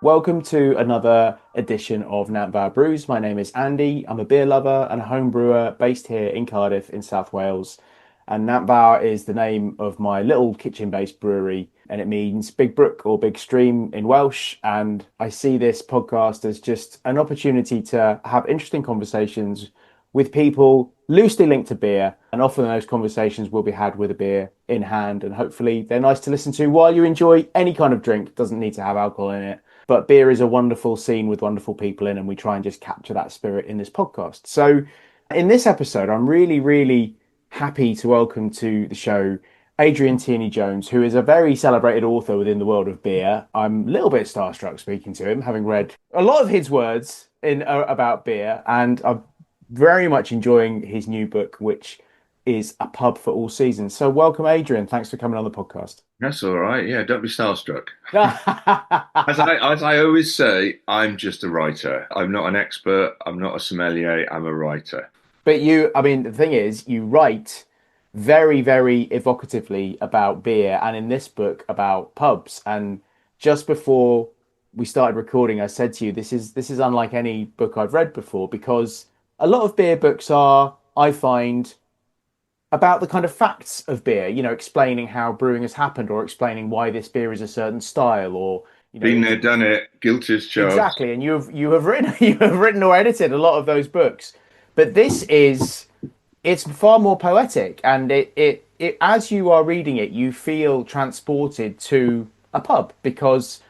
Welcome to another edition of Nant Fawr Brews. My name is Andy. I'm a beer lover and a home brewer based here in Cardiff in South Wales. And Nant Fawr is the name of my little kitchen-based brewery, and it means big brook or big stream in Welsh. And I see this podcast as just an opportunity to have interesting conversations with people loosely linked to beer. And often those conversations will be had with a beer in hand, and hopefully they're nice to listen to while you enjoy any kind of drink. It doesn't need to have alcohol in it. But beer is a wonderful scene with wonderful people in, and we try and just capture that spirit in this podcast. So, in this episode, I'm really, really happy to welcome to the show Adrian Tierney-Jones, who is a very celebrated author within the world of beer. I'm a little bit starstruck speaking to him, having read a lot of his words in about beer, and I'm very much enjoying his new book, which is A Pub for All Seasons. So, welcome, Adrian. Thanks for coming on the podcast. That's all right. Yeah, don't be starstruck. As I always say, I'm just a writer. I'm not an expert. I'm not a sommelier. I'm a writer. But you, I mean, the thing is, you write very, very evocatively about beer, and in this book about pubs. And just before we started recording, I said to you, this is unlike any book I've read before because a lot of beer books are, I find, about the kind of facts of beer, explaining how brewing has happened or explaining why this beer is a certain style or, Been there, done it. Guilty as charged. exactly. And you have written you have written or edited a lot of those books. But it's far more poetic, and it as you are reading it, you feel transported to a pub because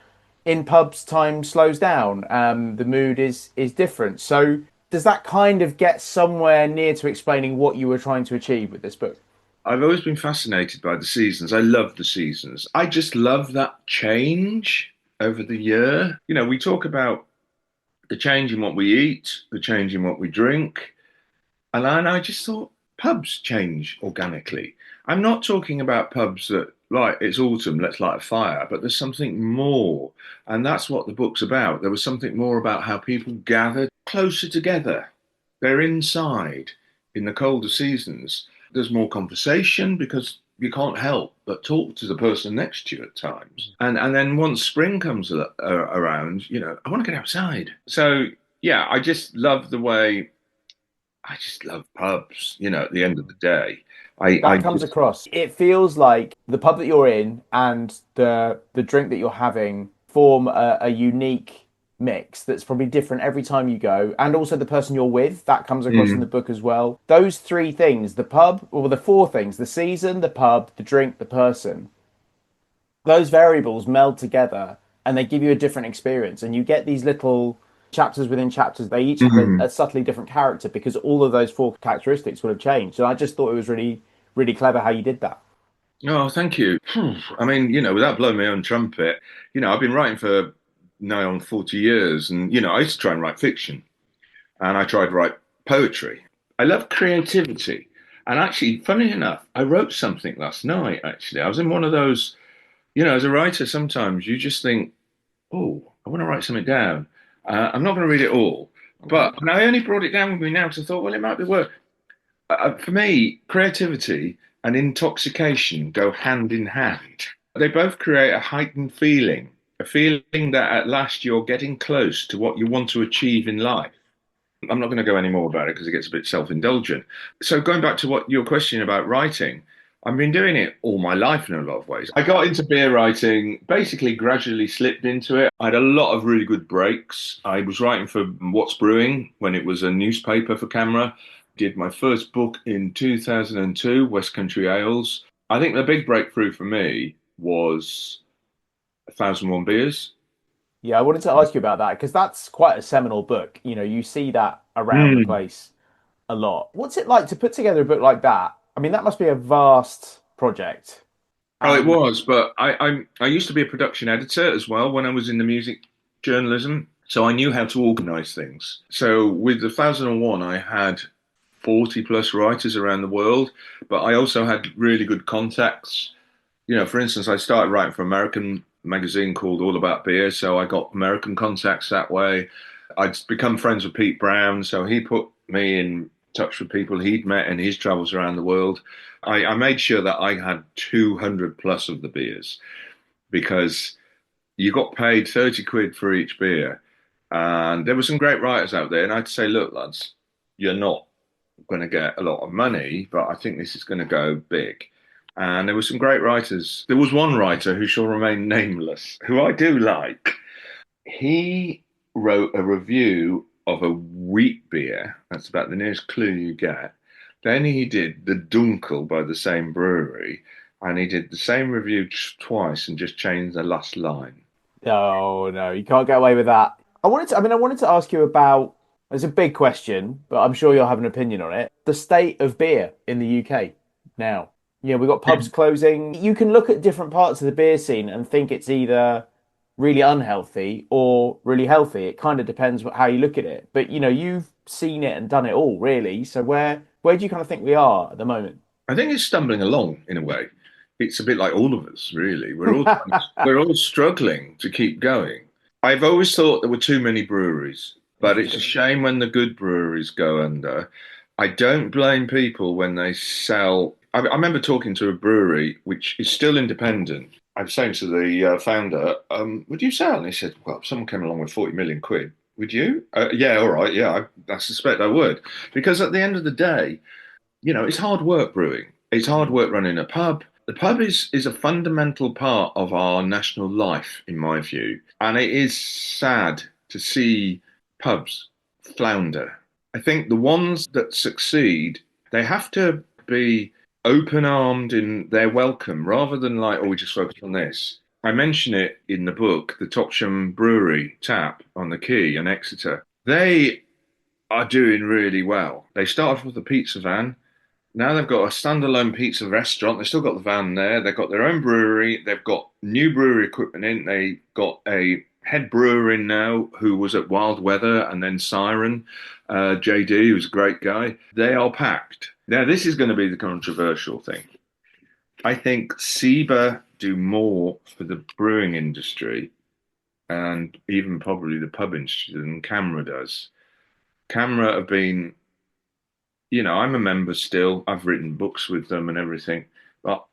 in pubs time slows down. The mood is different. So does that kind of get somewhere near to explaining what you were trying to achieve with this book? I've always been fascinated by the seasons. I love the seasons. I just love that change over the year. We talk about the change in what we eat, the change in what we drink. And I just thought pubs change organically. I'm not talking about pubs that, like, it's autumn, let's light a fire, but there's something more. And that's what the book's about. There was something more about how people gather closer together. They're inside in the colder seasons. There's more conversation because you can't help but talk to the person next to you at times. And then once spring comes around, I want to get outside. So, yeah, I just love the way I just love pubs, at the end of the day. I That comes just, across. It feels like the pub that you're in and the drink that you're having form a unique mix that's probably different every time you go, and also the person you're with. That comes across in the mm, book as well. Those three things, the pub, or the four things, the season, the pub, the drink, the person, those variables meld together and they give you a different experience. And you get these little chapters within chapters. They each have mm. a subtly different character because all of those four characteristics would have changed. And I just thought it was really, really clever how you did that. Oh, thank you. I mean, without blowing my own trumpet, I've been writing for nigh on 40 years. And, I used to try and write fiction and I tried to write poetry. I love creativity. And actually, funny enough, I wrote something last night, actually. I was in one of those, as a writer, sometimes you just think, oh, I want to write something down. I'm not going to read it all. Okay. But and I only brought it down with me now because I thought, well, it might be worth. For me, creativity and intoxication go hand in hand. They both create a feeling that at last you're getting close to what you want to achieve in life. I'm not going to go any more about it because it gets a bit self-indulgent. So going back to what your question about writing, I've been doing it all my life in a lot of ways. I got into beer writing, basically gradually slipped into it. I had a lot of really good breaks. I was writing for What's Brewing when it was a newspaper for camera. Did my first book in 2002, West Country Ales. I think the big breakthrough for me was 1001 Beers. Yeah, I wanted to ask you about that because that's quite a seminal book. You see that around the Mm. place a lot. What's it like to put together a book like that? I mean, that must be a vast project. Oh, it And was, but I used to be a production editor as well when I was in the music journalism, so I knew how to organise things. So with the 1001, I had 40 plus writers around the world, but I also had really good contacts. For instance, I started writing for an American magazine called All About Beer, so I got American contacts that way. I'd become friends with Pete Brown, so he put me in touch with people he'd met in his travels around the world. I made sure that I had 200 plus of the beers because you got paid 30 quid for each beer. And there were some great writers out there. And I had to say, look, lads, you're not going to get a lot of money, but I think this is going to go big. And there were some great writers. There was one writer who shall remain nameless, who I do like. He wrote a review of a wheat beer. That's about the nearest clue you get. Then he did the Dunkel by the same brewery, and he did the same review twice and just changed the last line. Oh no, you can't get away with that. I wanted to ask you about, it's a big question, but I'm sure you'll have an opinion on it. The state of beer in the UK now. Yeah, we've got pubs closing. You can look at different parts of the beer scene and think it's either really unhealthy or really healthy. It kind of depends how you look at it. But you've seen it and done it all, really. So where do you kind of think we are at the moment? I think it's stumbling along in a way. It's a bit like all of us, really. We're all struggling to keep going. I've always thought there were too many breweries, but it's a Interesting. shame when the good breweries go under. I don't blame people when they sell. I remember talking to a brewery which is still independent. I was saying to the founder, "Would you sell?" And he said, "Well, if someone came along with 40 million quid, would you?" Yeah, all right, yeah, I suspect I would, because at the end of the day, it's hard work brewing. It's hard work running a pub. The pub is a fundamental part of our national life, in my view. And it is sad to see pubs flounder. I think the ones that succeed, they have to be open armed in their welcome rather than like, oh, we just focus on this. I mention it in the book, the Topsham Brewery Tap on the Quay in Exeter. They are doing really well. They started with a pizza van. Now they've got a standalone pizza restaurant. They've still got the van there. They've got their own brewery. They've got new brewery equipment in. They got a head brewer in now who was at Wild Weather and then Siren, JD, who's a great guy. They are packed. Now, this is going to be the controversial thing. I think SIBA do more for the brewing industry and even probably the pub industry than Camera does. Camera have been, I'm a member still. I've written books with them and everything. But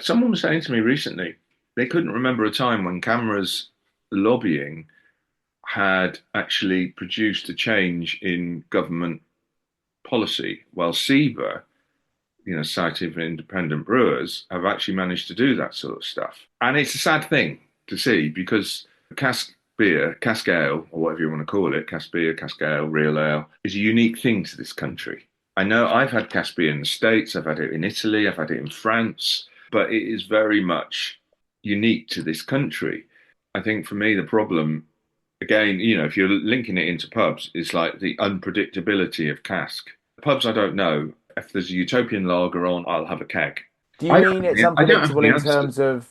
someone was saying to me recently, they couldn't remember a time when Camera's lobbying had actually produced a change in government policy, while SIBA, Society of Independent Brewers, have actually managed to do that sort of stuff. And it's a sad thing to see because cask beer, cask ale, or whatever you want to call it, cask beer, cask ale, real ale, is a unique thing to this country. I know I've had cask beer in the States, I've had it in Italy, I've had it in France, but it is very much unique to this country. I think for me, the problem, again, if you're linking it into pubs, is like the unpredictability of cask. Pubs, I don't know. If there's a utopian lager on, I'll have a keg. Do you mean it's I don't have unpredictable the in answer. terms of,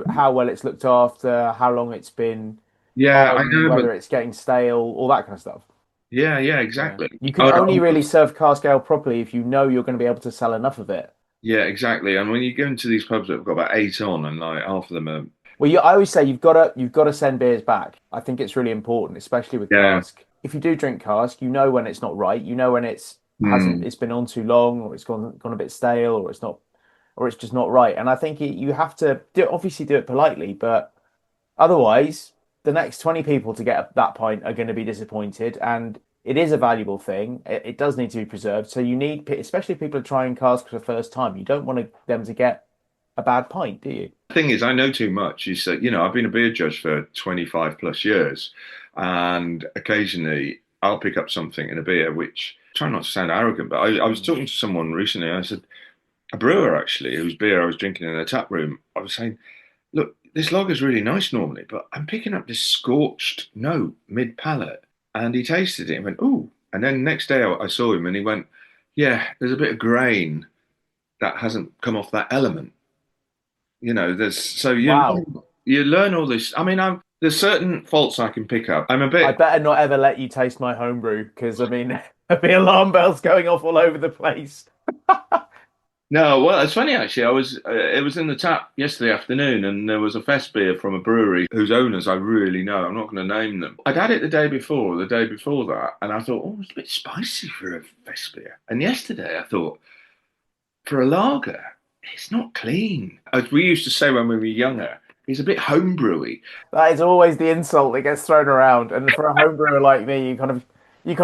how well it's looked after, how long it's been Yeah, I on, know, but whether it's getting stale, all that kind of stuff? yeah, Yeah. exactly. You can Oh, only no, really serve cask ale properly if you know you're going to be able to sell enough of it. yeah, exactly. And when you go into these pubs that have got about eight on, and like half of them are, I always say you've got to send beers back. I think it's really important, especially with yeah, cask. If you do drink cask, you know when it's not right. You know when hmm. it's been on too long, or it's gone a bit stale, or it's not, or it's just not right. And I think you have to obviously do it politely, but otherwise, the next 20 people to get that point are going to be disappointed. And it is a valuable thing. It does need to be preserved. So you need, especially if people are trying cask for the first time, you don't want them to get a bad pint, do you? The thing is, I know too much. You said, I've been a beer judge for 25 plus years, and occasionally I'll pick up something in a beer which, try not to sound arrogant, but I was Mm. talking to someone recently. I said, a brewer actually, whose beer I was drinking in a tap room. I was saying, look, this lager's really nice normally, but I'm picking up this scorched note mid palate. And he tasted it and went, ooh. And then next day I saw him and he went, yeah, there's a bit of grain that hasn't come off that element. There's so Wow. you learn all this. I mean, there's certain faults I can pick up. I'm a I bit better not ever let you taste my homebrew because I mean, there'll be alarm bells going off all over the place. no. Well, it's funny actually. It was in the tap yesterday afternoon, and there was a fest beer from a brewery whose owners I really know. I'm not going to name them. I'd had it the day before, the day before that, and I thought, oh, it's a bit spicy for a fest beer. And yesterday I thought, for a lager, it's not clean. As we used to say when we were younger, It's a bit homebrewy. That is always the insult that gets thrown around. And for a home brewer like me, you kind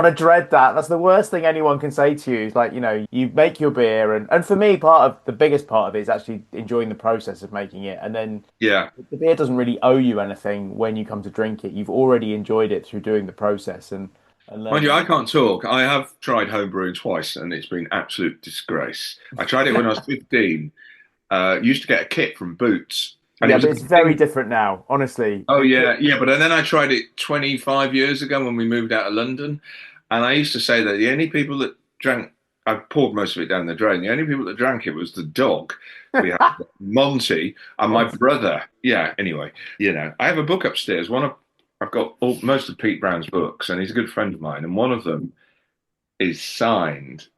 of dread that. That's the worst thing anyone can say to you. Is like, you make your beer and for me, part of the biggest part of it is actually enjoying the process of making it. And then Yeah. the beer doesn't really owe you anything when you come to drink it. You've already enjoyed it through doing the process and Mind you, learning. I can't talk. I have tried homebrewing twice and it's been absolute disgrace. I tried it when I was 15. Used to get a kit from Boots and it Yeah, was a but it's big very thing. different now, honestly. Oh yeah, yeah. But then I tried it 25 years ago when we moved out of London, and I used to say that the only people that drank, I poured most of it down the drain. The only people that drank it was the dog. We had Monty and my Monty. brother. Yeah. Anyway, I have a book upstairs. I've got most of Pete Brown's books, and he's a good friend of mine. And one of them is signed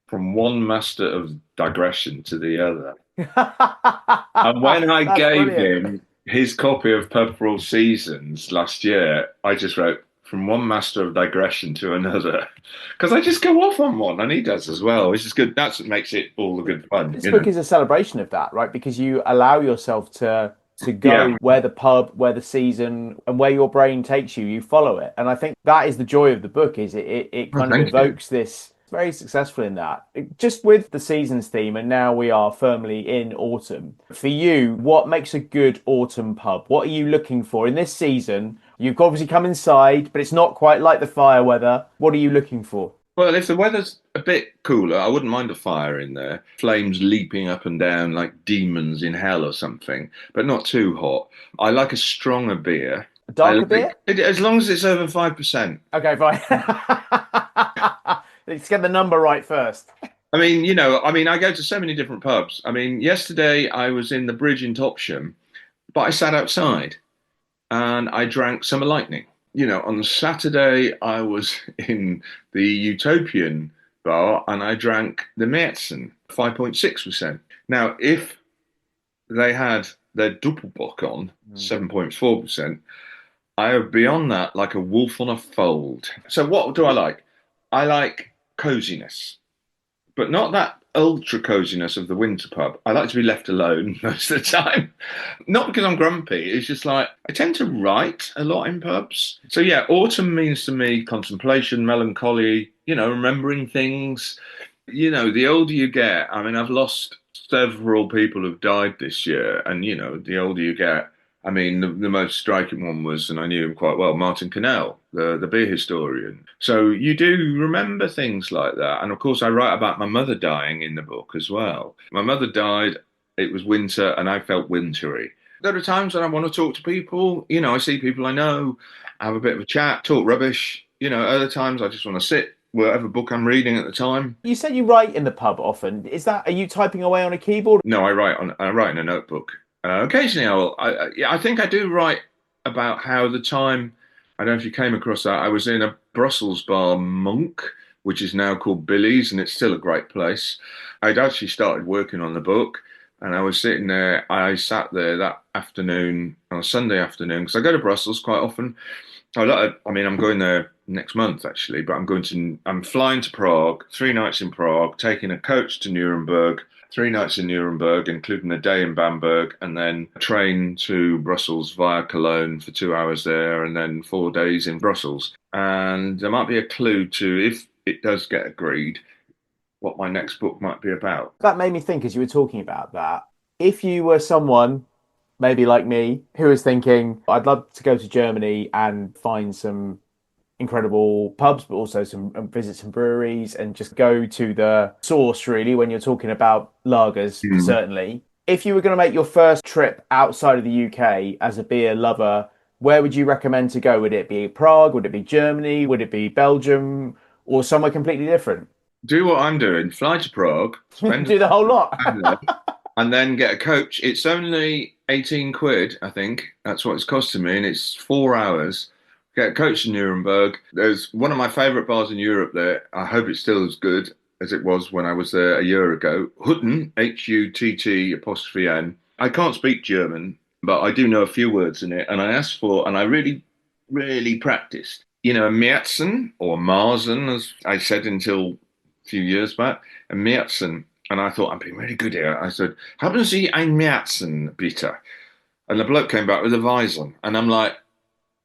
from one master of digression to the other. And when I That's gave brilliant. him his copy of Pub for All Seasons last year, I just wrote from one master of digression to another. Because I just go off on one, and he does as well, which is good. That's what makes it all the good fun, This book you know? is a celebration of that, right? Because you allow yourself to Yeah, go where the pub, where the season, and where your brain takes you. You follow it, and I think that is the joy of the book. Is it oh, kind of thank you. evokes this. It's very successful in that. Just with the seasons theme, and now we are firmly in autumn. For you, what makes a good autumn pub? What are you looking for in this season? You've obviously come inside, but it's not quite like the fire weather. What are you looking for? Well, if the weather's a bit cooler, I wouldn't mind a fire in there. Flames leaping up and down like demons in hell or something, but not too hot. I like a stronger beer. A I darker like beer? it as long as it's over 5%. Okay, fine. Let's get the number right first. I go to so many different pubs. I mean, yesterday I was in the Bridge in Topsham, but I sat outside and I drank Summer Lightning. On Saturday I was in the Utopian bar and I drank the Märzen, 5.6%. Now, if they had their Doppelbock on, Mm. 7.4%, I would be on that like a wolf on a fold. So what do I like? I like coziness, but not that ultra coziness of the winter pub. I like to be left alone most of the time. Not because I'm grumpy, it's just like I tend to write a lot in pubs. So yeah, autumn means to me contemplation, melancholy, remembering things. The older you get, I mean, I've lost several people who've died this year, and the older you get, I mean, the most striking one was, and I knew him quite well, Martyn Cornell, the beer historian. So you do remember things like that. And of course, I write about my mother dying in the book as well. My mother died, it was winter, and I felt wintry. There are times when I want to talk to people. I see people I know, have a bit of a chat, talk rubbish. Other times I just want to sit, whatever book I'm reading at the time. You said you write in the pub often. Are you typing away on a keyboard? No, I write in a notebook. Occasionally, I think I do write about how the time. I don't know if you came across that. I was in a Brussels bar, Monk, which is now called Billy's, and it's still a great place. I'd actually started working on the book, and I was sitting there. I sat there that afternoon on a Sunday afternoon because I go to Brussels quite often. I'm going there next month actually, but I'm flying to Prague, 3 nights in Prague, taking a coach to Nuremberg, 3 nights in Nuremberg, including a day in Bamberg, and then a train to Brussels via Cologne for 2 hours there, and then 4 days in Brussels. And there might be a clue to, if it does get agreed, what my next book might be about. That made me think as you were talking about that. If you were someone, maybe like me, who was thinking, I'd love to go to Germany and find some incredible pubs, but also visit some breweries and just go to the source, really, when you're talking about lagers, Hmm. certainly. If you were going to make your first trip outside of the UK as a beer lover, where would you recommend to go? Would it be Prague? Would it be Germany? Would it be Belgium? Or somewhere completely different? Do what I'm doing, fly to Prague, spend Do the whole lot. time there, and then get a coach. It's only 18 quid, I think. That's what it's costing me, and it's 4 hours. Get a coach in Nuremberg. There's one of my favorite bars in Europe there. I hope it's still as good as it was when I was there a year ago. Hutten, Hutt''N. I can't speak German, but I do know a few words in it, and and I really, really practiced. Märzen or Marzen, as I said until a few years back, a Märzen. And I thought, I'm being really good here. I said, haben Sie ein Märzen, bitte? And the bloke came back with a Weizen, and I'm like,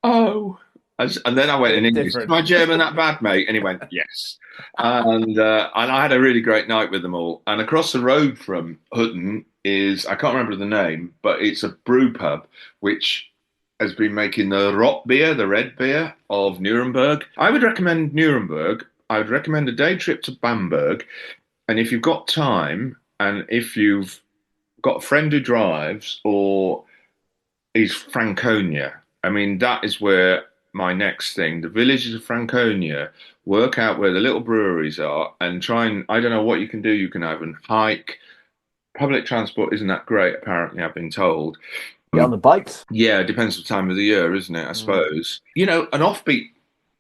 oh. And then I went in Bit English. Is different. my German that bad, mate? And he went, yes. And I had a really great night with them all. And across the road from Hutton is, I can't remember the name, but it's a brew pub which has been making the rot beer, the red beer of Nuremberg. I would recommend Nuremberg. I would recommend a day trip to Bamberg. And if you've got time, and if you've got a friend who drives, or is Franconia. I mean, that is where my next thing, the villages of Franconia, work out where the little breweries are and try and, I don't know what you can do. You can either hike. Public transport isn't that great, apparently, I've been told. Get on the bikes. Yeah, it depends on the time of the year, isn't it? I Mm. suppose. You know, an offbeat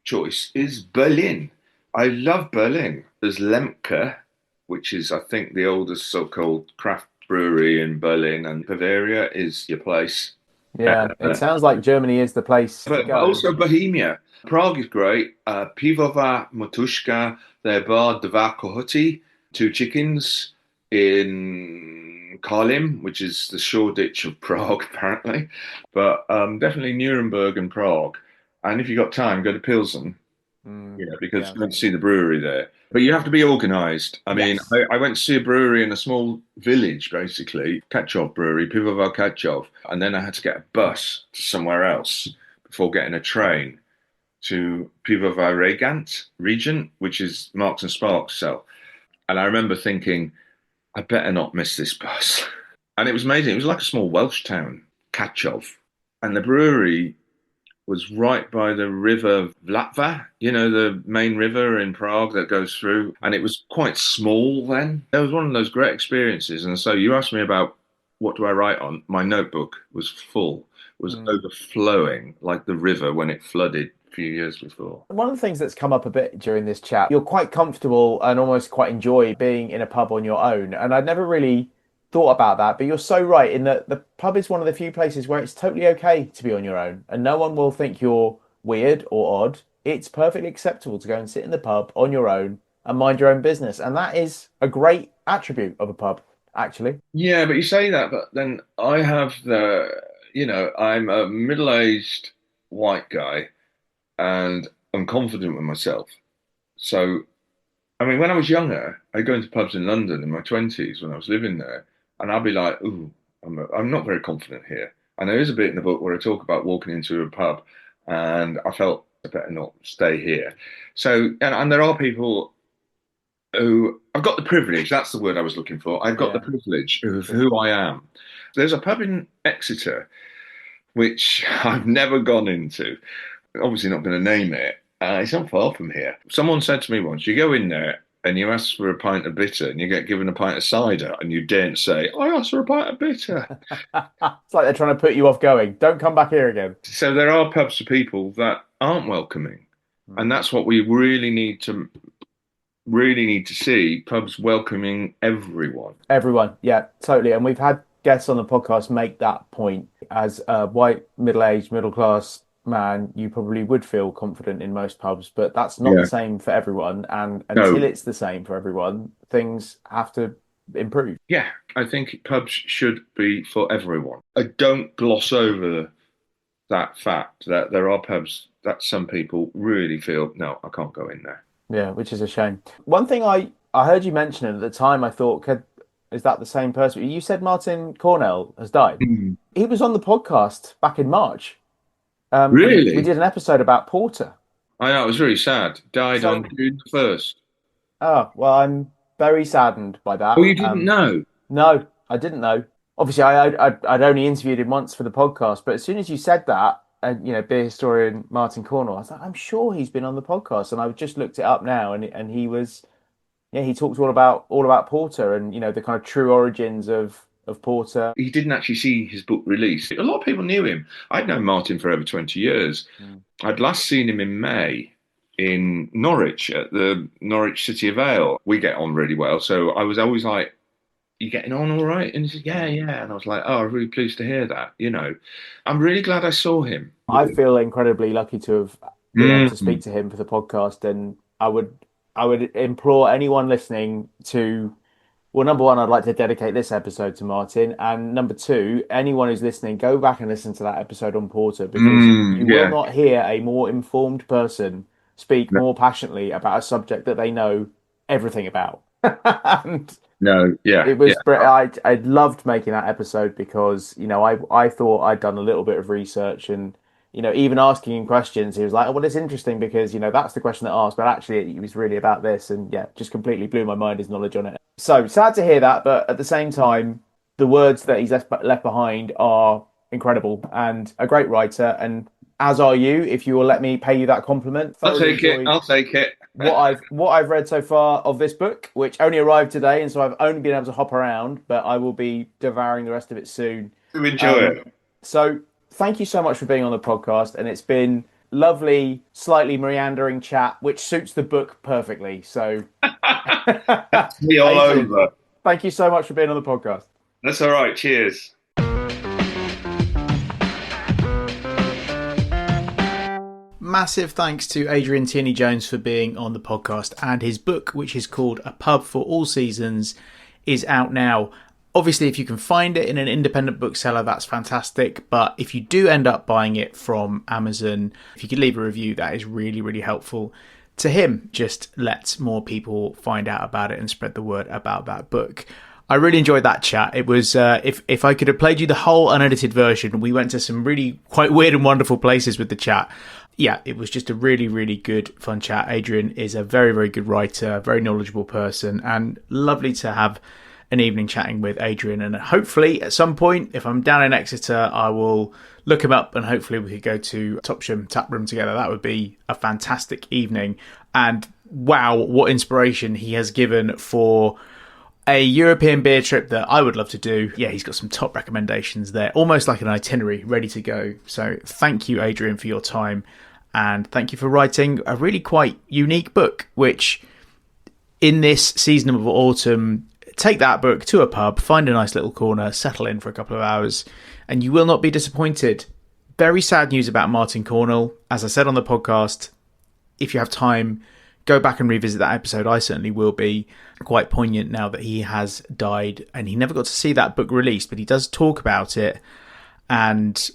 choice is Berlin. I love Berlin. There's Lemke, which is, I think, the oldest so-called craft brewery in Berlin, and Bavaria is your place. Yeah, it sounds like Germany is the place to But go. also Bohemia. Prague is great. Pivovar, Matuška, their bar Dva Kohoty, two chickens in Karlim, which is the Shoreditch of Prague, apparently. But definitely Nuremberg and Prague. And if you've got time, go to Pilsen, Mm. you know, because Yeah. you want to see the brewery there. But you have to be organised. I mean, Yes. I went to see a brewery in a small village, basically, Kachov Brewery, Pivovar Kachov, and then I had to get a bus to somewhere else before getting a train to Pivovar Regent, which is Marks and Sparks sell. And I remember thinking, I better not miss this bus. And it was amazing. It was like a small Welsh town, Kachov. And the brewery was right by the river Vltava, you know, the main river in Prague that goes through. And it was quite small then. It was one of those great experiences. And so you asked me about what do I write on? My notebook was full, was Mm. overflowing like the river when it flooded a few years before. One of the things that's come up a bit during this chat, you're quite comfortable and almost quite enjoy being in a pub on your own. And I'd never really thought about that, but you're so right in that the pub is one of the few places where it's totally okay to be on your own and no one will think you're weird or odd. It's perfectly acceptable to go and sit in the pub on your own and mind your own business. And that is a great attribute of a pub, actually. Yeah, but you say that, but then I have I'm a middle-aged white guy and I'm confident with myself. So I mean, when I was younger, I'd go into pubs in London in my 20s when I was living there, and I'd be like, ooh, I'm not very confident here. And there is a bit in the book where I talk about walking into a pub, and I felt I better not stay here. So, and there are people who I've got the privilege, that's the word I was looking for. I've got the Yeah. privilege of who I am. There's a pub in Exeter, which I've never gone into. Obviously, not going to name it. It's not far from here. Someone said to me once, you go in there and you ask for a pint of bitter and you get given a pint of cider and you daren't say, I asked for a pint of bitter. It's like they're trying to put you off going. Don't come back here again. So there are pubs for people that aren't welcoming. And Mm. that's what we really need to see, pubs welcoming everyone. Everyone, yeah, totally. And we've had guests on the podcast make that point. As a white, middle-aged, middle-class man, you probably would feel confident in most pubs, but that's not the Yeah. same for everyone. And until No. it's the same for everyone, things have to improve. Yeah, I think pubs should be for everyone. I don't gloss over that fact that there are pubs that some people really feel, no, I can't go in there. Yeah, which is a shame. One thing I heard you mention at the time, I thought, is that the same person? You said Martyn Cornell has died. Mm. He was on the podcast back in March, and we Really? did an episode about porter. I know, it was really sad. Died on So, June the 1st. oh, well, I'm very saddened by Oh, that. you didn't know? No, I didn't know. Obviously, I'd only interviewed him once for the podcast, but as soon as you said that, and beer historian Martyn Cornell, I was like, I'm sure he's been on the podcast, and I just looked it up now, and he was, yeah, he talked all about porter and the kind of true origins of porter. He didn't actually see his book released. A lot of people knew him. I'd known Martin for over 20 years. Mm. I'd last seen him in May in Norwich at the Norwich City of Ale. We get on really well. So I was always like, you getting on all right? And he said, yeah, Mm. yeah. And I was like, oh, I'm really pleased to hear that. I'm really glad I saw him. I feel incredibly lucky to have been able to Mm. speak to him for the podcast, and I would implore anyone listening to Well, number one, I'd like to dedicate this episode to Martin. And number two, anyone who's listening, go back and listen to that episode on Porter because you will Yeah. not hear a more informed person speak No, more passionately about a subject that they know everything about. And no, yeah, it yeah. was, I loved making that episode because, I thought I'd done a little bit of research and, even asking him questions, he was like, oh, well, it's interesting because, that's the question that asked, but actually it was really about this. And yeah, just completely blew my mind, his knowledge on it. So sad to hear that, but at the same time, the words that he's left behind are incredible and a great writer. And as are you, if you will let me pay you that compliment. I'll Thoroughly take it. enjoyed I'll take it. what I've read so far of this book, which only arrived today, and so I've only been able to hop around, but I will be devouring the rest of it soon. To enjoy Um, it. so thank you so much for being on the podcast, and it's been lovely, slightly meandering chat, which suits the book perfectly. So, Me all Adrian, over. thank you so much for being on the podcast. That's all right. Cheers. Massive thanks to Adrian Tierney-Jones for being on the podcast, and his book, which is called A Pub for All Seasons, is out now. Obviously, if you can find it in an independent bookseller, that's fantastic. But if you do end up buying it from Amazon, if you could leave a review, that is really, really helpful to him. Just lets more people find out about it and spread the word about that book. I really enjoyed that chat. It was, if I could have played you the whole unedited version, we went to some really quite weird and wonderful places with the chat. Yeah, it was just a really, really good, fun chat. Adrian is a very, very good writer, very knowledgeable person, and lovely to have an evening chatting with Adrian. And hopefully at some point, if I'm down in Exeter, I will look him up and hopefully we could go to Topsham Tap Room together. That would be a fantastic evening. And wow, what inspiration he has given for a European beer trip that I would love to do. Yeah, he's got some top recommendations there, almost like an itinerary ready to go. So thank you, Adrian, for your time. And thank you for writing a really quite unique book, which in this season of autumn, take that book to a pub, find a nice little corner, settle in for a couple of hours, and you will not be disappointed. Very sad news about Martyn Cornell. As I said on the podcast, if you have time, go back and revisit that episode. I certainly will be. Quite poignant now that he has died, and he never got to see that book released, but he does talk about it and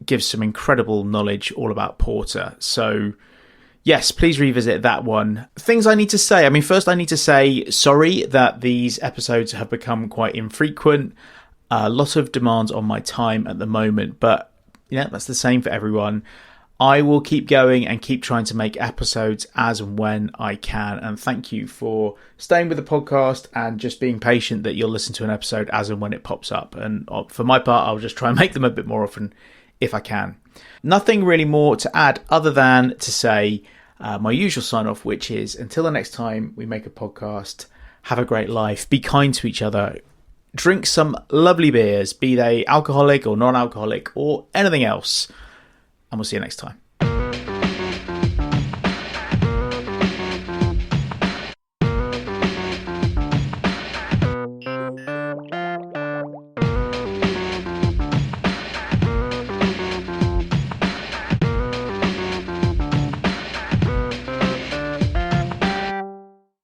gives some incredible knowledge all about porter. So yes, please revisit that one. Things I need to say. I mean, first I need to say sorry that these episodes have become quite infrequent. A lot of demands on my time at the moment, but yeah, that's the same for everyone. I will keep going and keep trying to make episodes as and when I can. And thank you for staying with the podcast and just being patient that you'll listen to an episode as and when it pops up. And for my part, I'll just try and make them a bit more often if I can. Nothing really more to add other than to say my usual sign off, which is until the next time we make a podcast, have a great life, be kind to each other, drink some lovely beers, be they alcoholic or non-alcoholic or anything else. And we'll see you next time.